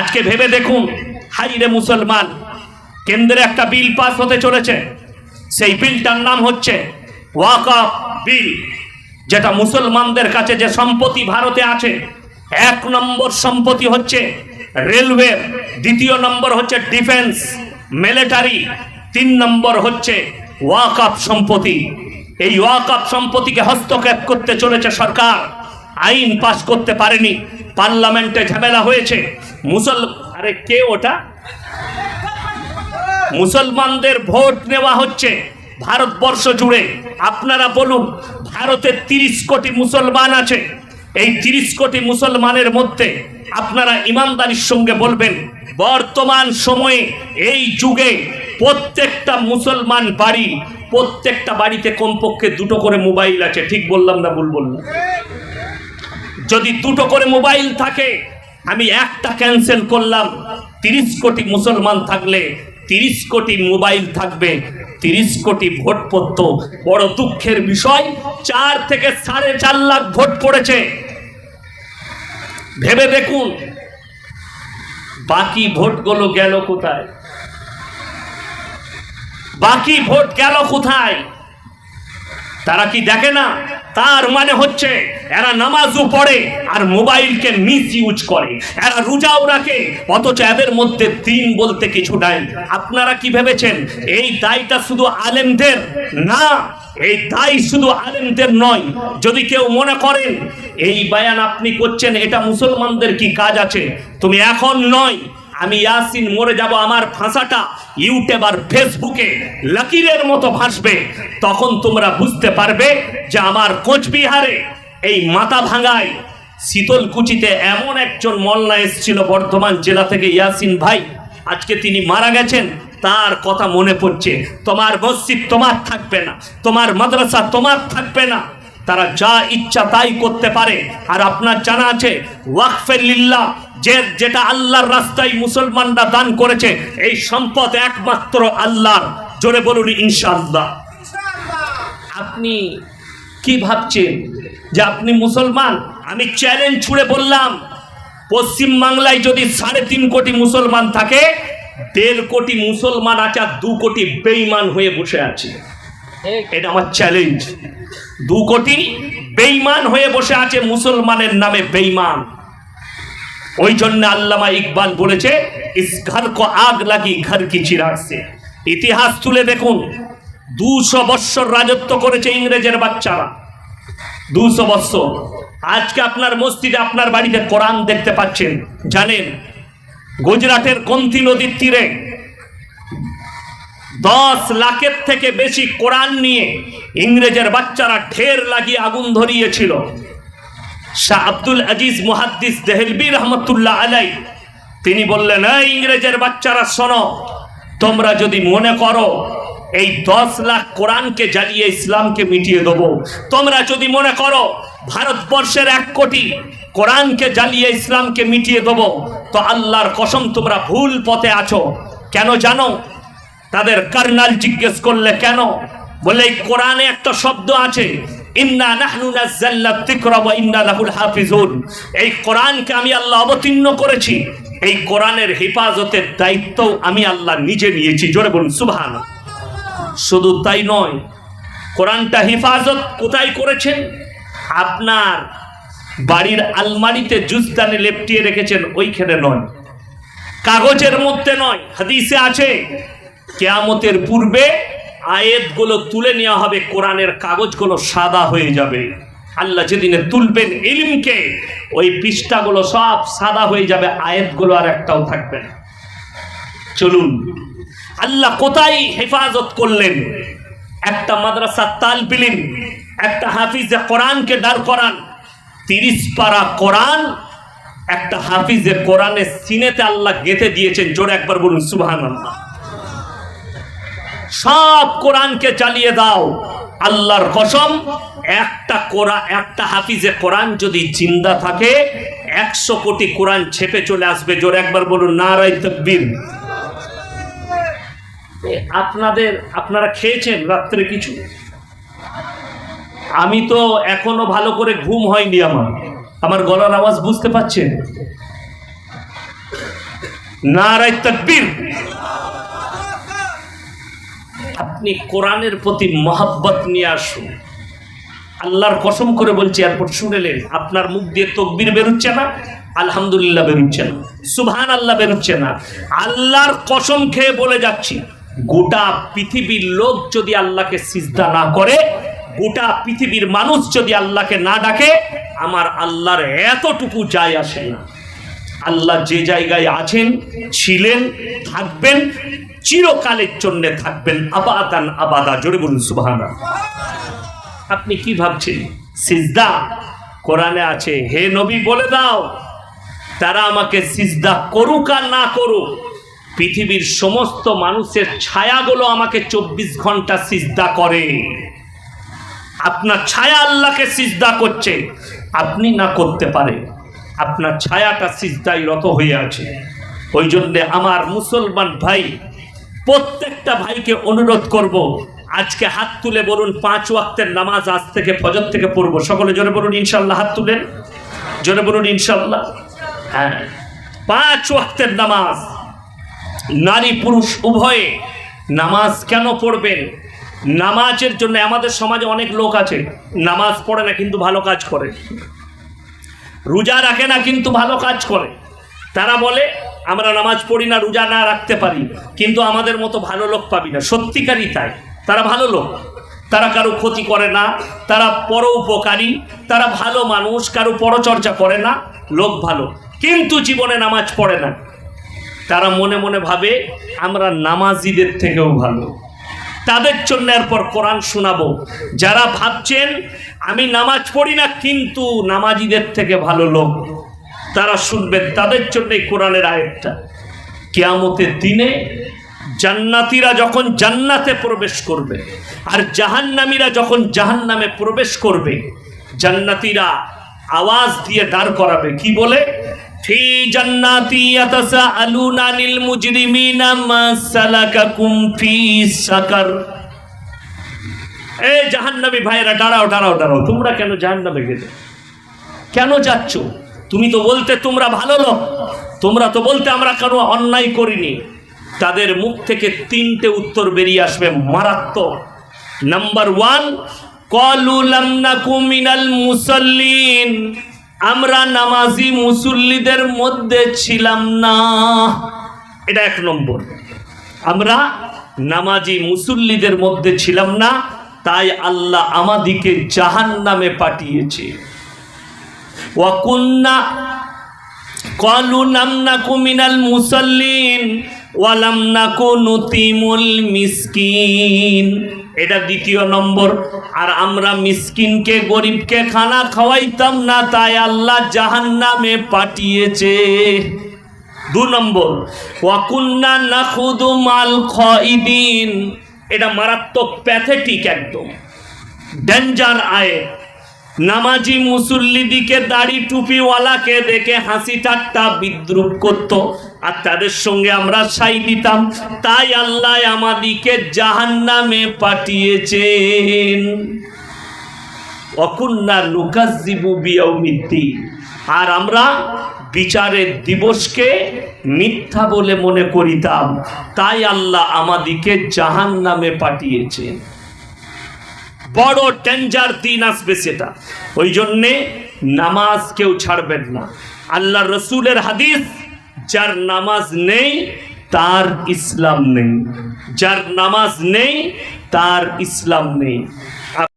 আজকে ভেবে দেখুন, হাইরে মুসলমান, কেন্দ্রে একটা বিল পাস হতে চলেছে। সেই বিলটার নাম হচ্ছে ওয়াকফ বিল, যেটা মুসলমানদের কাছে যে সম্পত্তি ভারতে আছে, 1 নম্বর সম্পত্তি হচ্ছে রেলওয়ে, 2 নম্বর হচ্ছে ডিফেন্স মিলিটারি, 3 নম্বর হচ্ছে ওয়াকফ সম্পত্তি। এই ওয়াকফ সম্পত্তিকে হস্তক্ষেপ করতে চলেছে সরকার, আইন পাস করতে পারেনি, পার্লামেন্টে ঝামেলা হয়েছে। আরে কে ওটা? মুসলমানদের ভোট নেওয়া হচ্ছে ভারতবর্ষ জুড়ে। আপনারা বলুন, ভারতে 30 কোটি মুসলমান আছে। এই 30 কোটি মুসলমানের মধ্যে আপনারা ইমানদারির সঙ্গে বলবেন, বর্তমান সময়ে এই যুগে প্রত্যেকটা মুসলমান বাড়ি, প্রত্যেকটা বাড়িতে কমপক্ষে 2টো করে মোবাইল আছে। ঠিক বললাম না ভুল বললাম? যদি 2টো করে মোবাইল থাকে, আমি একটা ক্যান্সেল করলাম, 30 কোটি মুসলমান থাকলে 30 কোটি মোবাইল থাকবে, 30 কোটি ভোট পড়ত। বড় দুঃখের বিষয়, 4 থেকে 4.5 লাখ ভোট পড়েছে। ভেবে দেখুন, বাকি ভোটগুলো গেল কোথায়? বাকি ভোট গেল কোথায়? তারা কি দেখে না? তার মানে হচ্ছে এরা নামাজও পড়ে আর মোবাইলকে মিস ইউজ করে, এরা রোজাও রাখে, অথচ এদের মধ্যে দিন বলতে কিছু নাই। আপনারা কি ভেবেছেন এই দায়টা শুধু আলেমদের? না, এই দায় শুধু আলেমদের নয়। যদি কেউ মনে করেন এই বয়ান আপনি করছেন, এটা মুসলমানদের কি কাজ আছে, তুমি এখন নয়, আমি ইয়াসিন মরে যাব, আমার ভাষাটা ইউটিউব আর ফেসবুকে লকিরের মতো ভাসবে, তখন তোমরা বুঝতে পারবে যে আমার কোচবিহারে এই মাথা ভাঙায় শীতলকুচিতে এমন একজন মোল্লা এসেছিল বর্ধমান জেলা থেকে, ইয়াসিন ভাই, আজকে তিনি মারা গেছেন। তার কথা মনে পড়ছে, তোমার মসজিদ তোমার থাকবে না, তোমার মাদ্রাসা তোমার থাকবে না, তারা যা ইচ্ছা তাই করতে পারে। আর আপনার জানা আছে ওয়াকফে লিল্লাহ, যেটা আল্লাহর রাস্তায় মুসলমানরা দান করেছে, এই সম্পদ একমাত্র আল্লাহর। জোরে বলুন ইনশাআল্লাহ। আপনি কি ভাবছেন যে আপনি মুসলমান? আমি চ্যালেঞ্জ ছুড়ে বললাম, পশ্চিম বাংলায় যদি 3.5 কোটি মুসলমান থাকে, 1.5 কোটি মুসলমান আছে আর 2 কোটি বেঈমান হয়ে বসে আছে। এটা আমার চ্যালেঞ্জ। 2 কোটি বেঈমান হয়ে বসে আছে, মুসলমানের নামে বেঈমান। ওই জন্য আল্লামা ইকবাল বলেছে, ইস ঘর কো আগ লাগি ঘর কি চিরাগ সে। ইতিহাস তুলে দেখুন, 200 বৎসর রাজত্ব করেছে ইংরেজের বাচ্চারা, 200 বৎসর। আজকে আপনার মসজিদে, আপনার বাড়িতে কোরআন দেখতে পাচ্ছেন। জানেন গুজরাটের কন্তি নদীর তীরে 10 লাখের থেকে বেশি কোরআন নিয়ে ইংরেজের বাচ্চারা ঢের লাগিয়ে আগুন ধরিয়েছিল। শাহ আব্দুল আজিজ মুহাদ্দিস দেহলভী রহমতুল্লাহ আলাই তিনি বললেন, এই ইংরেজের বাচ্চারা শোনো, তোমরা যদি মনে করো এই 10 লাখ কোরআনকে জ্বালিয়ে ইসলামকে মিটিয়ে দেবো, তোমরা যদি মনে করো ভারতবর্ষের 1 কোটি কোরআনকে জ্বালিয়ে ইসলামকে মিটিয়ে দেবো, তো আল্লাহর কসম তোমরা ভুল পথে আছো। কেন জানো? তাদের কর্নাল জিজ্ঞেস করলে কেন, বলে এই কোরআনে একটা শব্দ আছে, ইন্না নাহনু নাযালনা যিকরা ওয়া ইন্না লাহুল হাফিজুন। এই কোরআনকে আমি আল্লাহ অবতীর্ণ করেছি, এই কোরআনের হেফাজতের দায়িত্ব আমি আল্লাহ নিজে নিয়েছি। জোরে বলুন সুবহানাল্লাহ। শুধু তাই নয়, কোরআনটা হেফাজত কোথায় করেছেন? আপনার বাড়ির আলমারিতে জুজদানে লেপটিয়ে রেখেছেন, ওইখানে নয়, কাগজের মধ্যে নয়। হাদিসে আছে কিয়ামতের পূর্বে আয়াতগুলো তুলে নেওয়া হবে, কোরআনের কাগজগুলো সাদা হয়ে যাবে। আল্লাহ যেদিনে তুলবেন ইলমকে, ওই পৃষ্ঠাগুলো সব সাদা হয়ে যাবে, আয়াতগুলো আর একটাও থাকবে না। চলুন, আল্লাহ কোথায় হেফাজত করলেন? একটা মাদ্রাসা তালবিল ইলম, একটা হাফিজে কোরআনকে দাঁড় করান, 30 পারা কোরআন একটা হাফিজে কোরআনের সিনেতে আল্লাহ গেঁথে দিয়েছেন। জোরে একবার বলুন সুবহানাল্লাহ। সব কোরআনকে চালিয়ে দাও, আল্লাহর কসম, একটা হাফিজে কোরআন যদি জিন্দা থাকে, 100 কোটি কোরআন ছেপে চলে আসবে। জোরে একবার বলুন নারায়ে তাকবীর। আপনারা খেয়েছেন রাত্রে কিছু? আমি তো এখনো ভালো করে ঘুম হয়নি, আমার গলার আওয়াজ বুঝতে পাচ্ছেন? নারায়ে তাকবীর। আপনি কোরআনের প্রতি মহব্বত নিয়ে আসুন। আল্লাহর কসম করে বলছি, এরপর শুনেলেন, আপনার মুখ দিয়ে তাকবীর বেরোচ্ছে না, আলহামদুলিল্লাহ বেরোচ্ছে না, সুবহানাল্লাহ বেরোচ্ছে না। আল্লাহর কসম খেয়ে বলে যাচ্ছি, গোটা পৃথিবীর লোক যদি আল্লাহকে সিজদা না করে, গোটা পৃথিবীর মানুষ যদি আল্লাহকে না ডাকে, আমার আল্লাহর এতটুকু যায় আসে না। আল্লাহ যে জায়গায় আছেন, ছিলেন, থাকবেন, চিরকালের জন্য থাকবেন, আবাদান আবাদা। জোরে বলুন সুবহানাল্লাহ। আপনি কি ভাবছেন সিজদা? কোরআনে আছে, হে নবী বলে দাও, তারা আমাকে সিজদা করুক আর না করুক, পৃথিবীর সমস্ত মানুষের ছায়াগুলো আমাকে 24 ঘন্টা সিজদা করে। আপনার ছায়া আল্লাহকে সিজদা করছে, আপনি না করতে পারে, আপনার ছায়াটা সিজদায় রত হয়ে আছে। ওই জন্য আমার মুসলমান ভাই, প্রত্যেকটা ভাইকে অনুরোধ করব, আজকে হাত তুলে বলুন 5 ওয়াক্তের নামাজ আজ থেকে ফজর থেকে পড়বো। সকলে জোরে বলুন ইনশাআল্লাহ। হাত তুলেন, জোরে বলুন ইনশাআল্লাহ। হ্যাঁ, 5 ওয়াক্তের নামাজ, নারী পুরুষ উভয়ে নামাজ কেন পড়বেন? নামাজের জন্য। আমাদের সমাজে অনেক লোক আছে নামাজ পড়ে না কিন্তু ভালো কাজ করে, রোজা রাখে না কিন্তু ভালো কাজ করে। তারা বলে আমরা নামাজ পড়ি না, রোজা না রাখতে পারি, কিন্তু আমাদের মতো ভালো লোক পাবি না। সত্যিকারই তাই, তারা ভালো লোক, তারা কারো ক্ষতি করে না, তারা পরোপকারী, তারা ভালো মানুষ, কারো পরচর্চা করে না, লোক ভালো, কিন্তু জীবনে নামাজ পড়ে না। তারা মনে মনে ভাবে আমরা নামাজিদের থেকেও ভালো। তাদের জন্য এরপর কোরআন শোনাবো। যারা ভাবছেন আমি নামাজ পড়ি না কিন্তু নামাজিদের থেকে ভালো লোক, তারা শুনবেন, তাদের জন্য এই কোরআনের আয়াতটা। কিয়ামতের দিনে জান্নাতীরা যখন জান্নাতে প্রবেশ করবে আর জাহান্নামীরা যখন জাহান্নামে প্রবেশ করবে, জান্নাতীরা আওয়াজ দিয়ে দাঁড় করাবে, কি বলে? ফি জান্নাতি ইয়াতাসাআলুনা আনিল মুজরিমিনা মা সালাকাকুম ফি সাকার। এই জাহান্নামী ভাইরা, দাঁড়াও দাঁড়াও দাঁড়াও, তোমরা কেন জাহান্নামে গেলে? কেন যাচ্ছ? তুমি তো বলতে তোমরা ভালো লোক, তোমরা তো বলতে আমরা কোনো অন্যায় করিনি। তাদের মুখ থেকে 3টে উত্তর বেরিয়ে আসবে মারাত্মক। নাম্বার 1, ক্বালু লাম নাকু মিনাল মুসাল্লিন, আমরা নামাজি মুসল্লিদের মধ্যে ছিলাম না। এটা 1 নম্বর, আমরা নামাজি মুসল্লিদের মধ্যে ছিলাম না, তাই আল্লাহ আমাদিকে জাহান্নামে পাঠিয়েছে। ওয়া কুন্না ক্বালু লাম নাকু মিনাল মুসাল্লিন ওয়া লাম নাকু নুতিমুল মিসকিন, এটা 2 নম্বর। আর আমরা মিসকিনকে, গরিবকে খানা খাওয়াইতাম না, তাই আল্লাহ জাহান্নামে পাঠিয়েছে। 2 নম্বর, ওয়া কুন্না নাখুদু মাল খাইদিন, এটা মারাত্মক, প্যাথেটিক, একদম ডেঞ্জার আয়াত। নামাজি মুসল্লিদিকে, দাড়ি টুপিওয়ালাকে দেখে হাসি ঠাট্টা বিদ্রুপ করত, আর তাদের সঙ্গে আমরা সাই দিতাম, তাই আল্লাহ আমাদিকে জাহান্নামে পাঠিয়েছেন। ওয়াকুন্না নুকাজ্জিবু বিয়াউমিদ্দিন, আর আমরা বিচারের দিবসকে মিথ্যা বলে মনে করিতাম, তাই আল্লাহ আমাদিকে জাহান্নামে পাঠিয়েছেন। বড় ডেঞ্জার দিন আসবে সেটা। ওই জন্যে নামাজ কেউ ছাড়বেন না। আল্লাহ রসুলের হাদিস, যার নামাজ নেই তার ইসলাম নেই, যার নামাজ নেই তার ইসলাম নেই।